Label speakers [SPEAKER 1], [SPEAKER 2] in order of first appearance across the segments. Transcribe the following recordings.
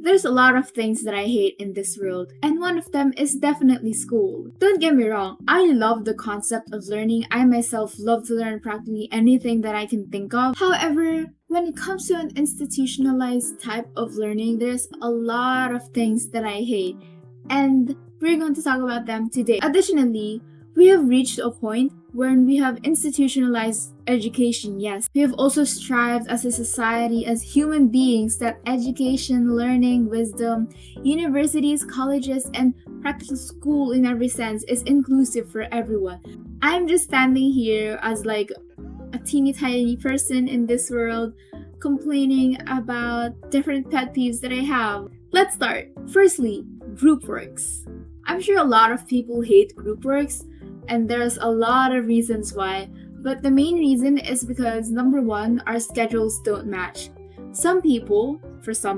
[SPEAKER 1] There's a lot of things that I hate in this world, and one of them is definitely school. Don't get me wrong, I love the concept of learning. I myself love to learn practically anything that I can think of. However, when it comes to an institutionalized type of learning, there's a lot of things that I hate, and we're going to talk about them today. Additionally, we have reached a point where we have institutionalized education, yes. We have also strived as a society, as human beings, that education, learning, wisdom, universities, colleges, and practical school in every sense is inclusive for everyone. I'm just standing here as like a teeny tiny person in this world complaining about different pet peeves that I have. Let's start. Firstly, group works. I'm sure a lot of people hate group works, and there's a lot of reasons why, but the main reason is because number one, our schedules don't match. For some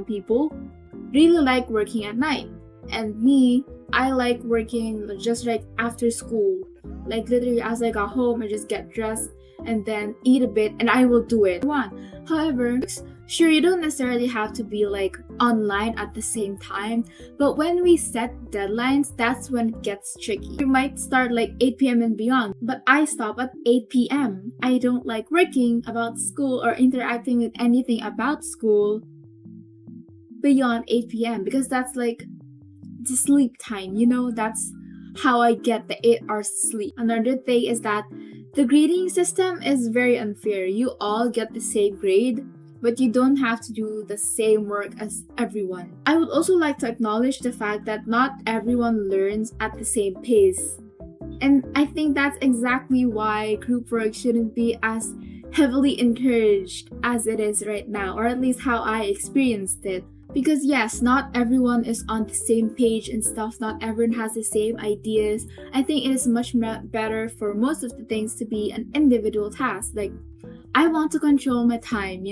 [SPEAKER 1] people, really like working at night, and me, I like working just like after school. Like literally as I got home, I just get dressed and then eat a bit and I will do it. However, sure, you don't necessarily have to be like online at the same time, but when we set deadlines, that's when it gets tricky. You might start like 8 p.m. and beyond, but I stop at 8 p.m. I don't like working about school or interacting with anything about school beyond 8 p.m. because that's like the sleep time, that's how I get the 8 hours sleep. Another thing is that the grading system is very unfair. You all get the same grade, but you don't have to do the same work as everyone. I would also like to acknowledge the fact that not everyone learns at the same pace. And I think that's exactly why group work shouldn't be as heavily encouraged as it is right now, or at least how I experienced it. Because yes, not everyone is on the same page and stuff, not everyone has the same ideas. I think it is much better for most of the things to be an individual task. Like, I want to control my time,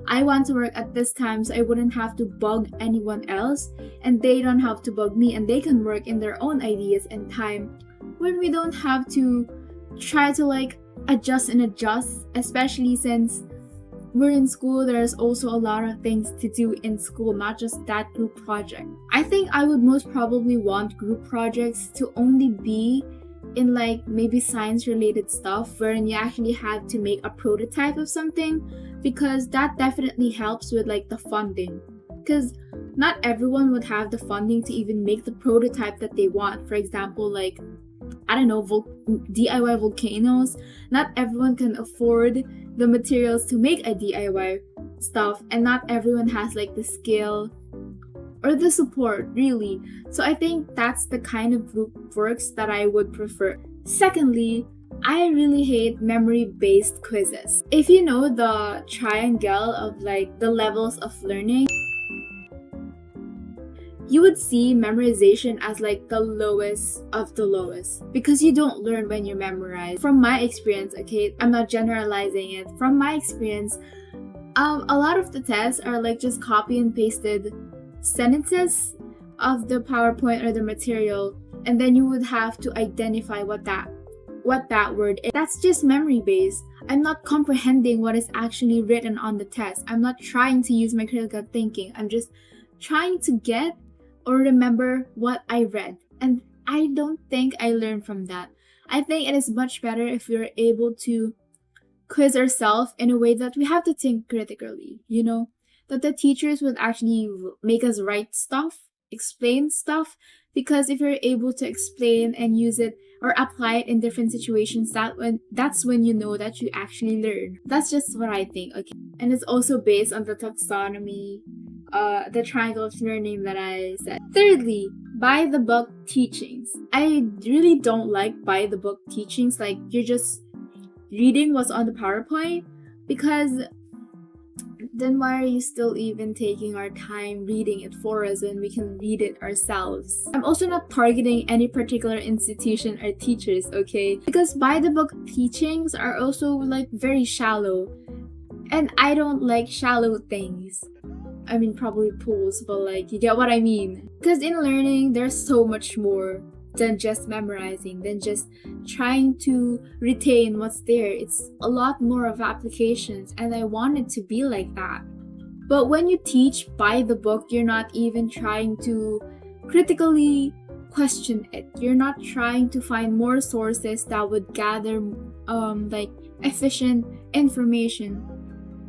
[SPEAKER 1] I want to work at this time so I wouldn't have to bug anyone else, and they don't have to bug me, and they can work in their own ideas and time when we don't have to try to like adjust, especially since we're in school. There's also a lot of things to do in school, not just that group project. I think I would most probably want group projects to only be in like maybe science related stuff wherein you actually have to make a prototype of something, because that definitely helps with like the funding, because not everyone would have the funding to even make the prototype that they want. For example, like DIY volcanoes. Not everyone can afford the materials to make a DIY stuff, and not everyone has like the skill or the support, really. So I think that's the kind of group works that I would prefer. Secondly, I really hate memory-based quizzes. If you know the triangle of like the levels of learning, you would see memorization as like the lowest of the lowest, because you don't learn when you memorize. From my experience, okay, I'm not generalizing it. From my experience, a lot of the tests are like just copy and pasted sentences of the PowerPoint or the material, and then you would have to identify what that word is. That's just memory based. I'm not comprehending what is actually written on the test. I'm not trying to use my critical thinking. I'm just trying to get or remember what I read. And I don't think I learned from that. I think it is much better if we're able to quiz ourselves in a way that we have to think critically, that the teachers would actually make us write stuff, explain stuff, because if you're able to explain and use it or apply it in different situations, that's when you know that you actually learn. That's just what I think, okay? And it's also based on the taxonomy, the triangle of learning that I said. Thirdly, by the book teachings. I really don't like by the book teachings, like you're just reading what's on the PowerPoint, because then why are you still even taking our time reading it for us when we can read it ourselves? I'm also not targeting any particular institution or teachers, okay? Because by the book teachings are also like very shallow, and I don't like shallow things. I mean, probably pools, but like, you get what I mean. Because in learning, there's so much more than just memorizing, than just trying to retain what's there. It's a lot more of applications, and I want it to be like that. But when you teach by the book, you're not even trying to critically question it. You're not trying to find more sources that would gather like efficient information.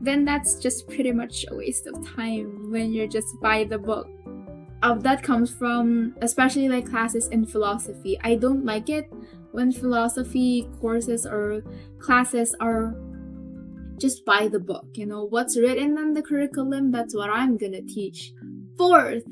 [SPEAKER 1] Then that's just pretty much a waste of time when you're just by the book. That comes from especially like classes in philosophy. I don't like it when philosophy courses or classes are just by the book. You know, what's written in the curriculum, that's what I'm gonna teach. Fourth,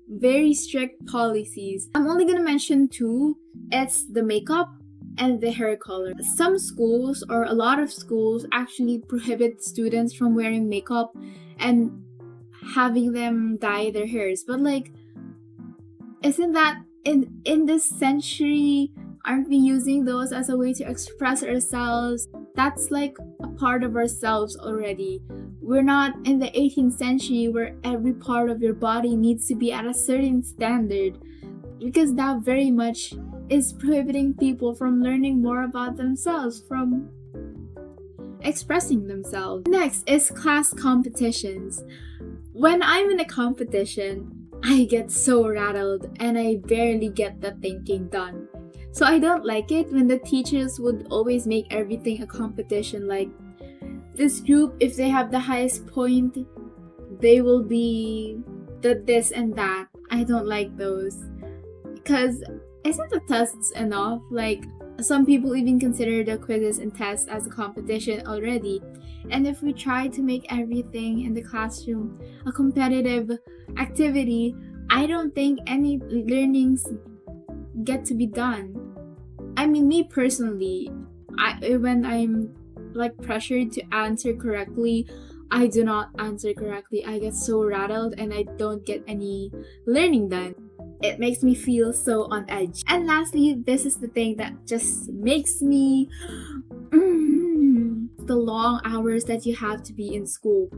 [SPEAKER 1] very strict policies. I'm only gonna mention two. It's the makeup and the hair color. Some schools or a lot of schools actually prohibit students from wearing makeup and having them dye their hairs. But like, isn't that in this century, aren't we using those as a way to express ourselves? That's like a part of ourselves already. We're not in the 18th century where every part of your body needs to be at a certain standard, because that very much is prohibiting people from learning more about themselves, from expressing themselves. Next is class competitions. When I'm in a competition, I get so rattled and I barely get the thinking done. So I don't like it when the teachers would always make everything a competition. Like, this group, if they have the highest point, they will be the this and that. I don't like those. Because isn't the tests enough? Like, some people even consider the quizzes and tests as a competition already. And if we try to make everything in the classroom a competitive activity, I don't think any learnings get to be done. I mean, me personally, when I'm like pressured to answer correctly, I do not answer correctly. I get so rattled and I don't get any learning done. It makes me feel so on edge. And lastly, this is the thing that just makes me the long hours that you have to be in school.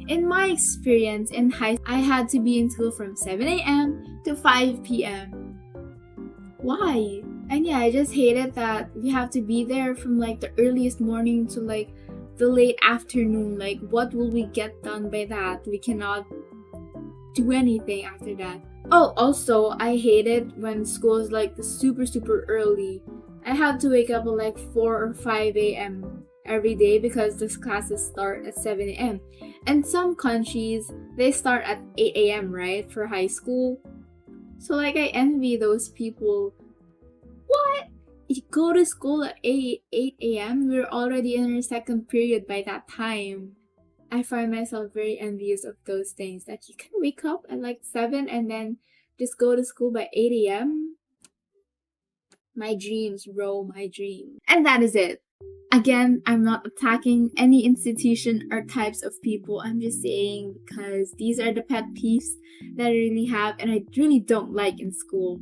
[SPEAKER 1] In my experience in high school, I had to be in school from 7 a.m. to 5 p.m. Why? And yeah, I just hate it that we have to be there from like the earliest morning to like the late afternoon. Like, what will we get done by that? We cannot do anything after that. Oh, also, I hate it when school is like super early. I have to wake up at like 4 or 5 a.m. every day because these classes start at 7 a.m. And some countries, they start at 8 a.m., right? For high school. So like, I envy those people. What? You go to school at 8 a.m.? We're already in our second period by that time. I find myself very envious of those things, that you can wake up at like 7 and then just go to school by 8 a.m. My dreams, bro, my dream. And that is it. Again, I'm not attacking any institution or types of people. I'm just saying because these are the pet peeves that I really have and I really don't like in school.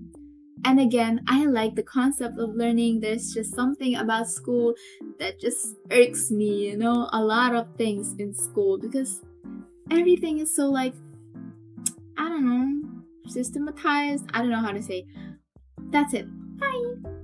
[SPEAKER 1] And again, I like the concept of learning. There's just something about school that just irks me, you know, a lot of things in school, because everything is so like, I don't know, systematized. I don't know how to say. That's it. Bye.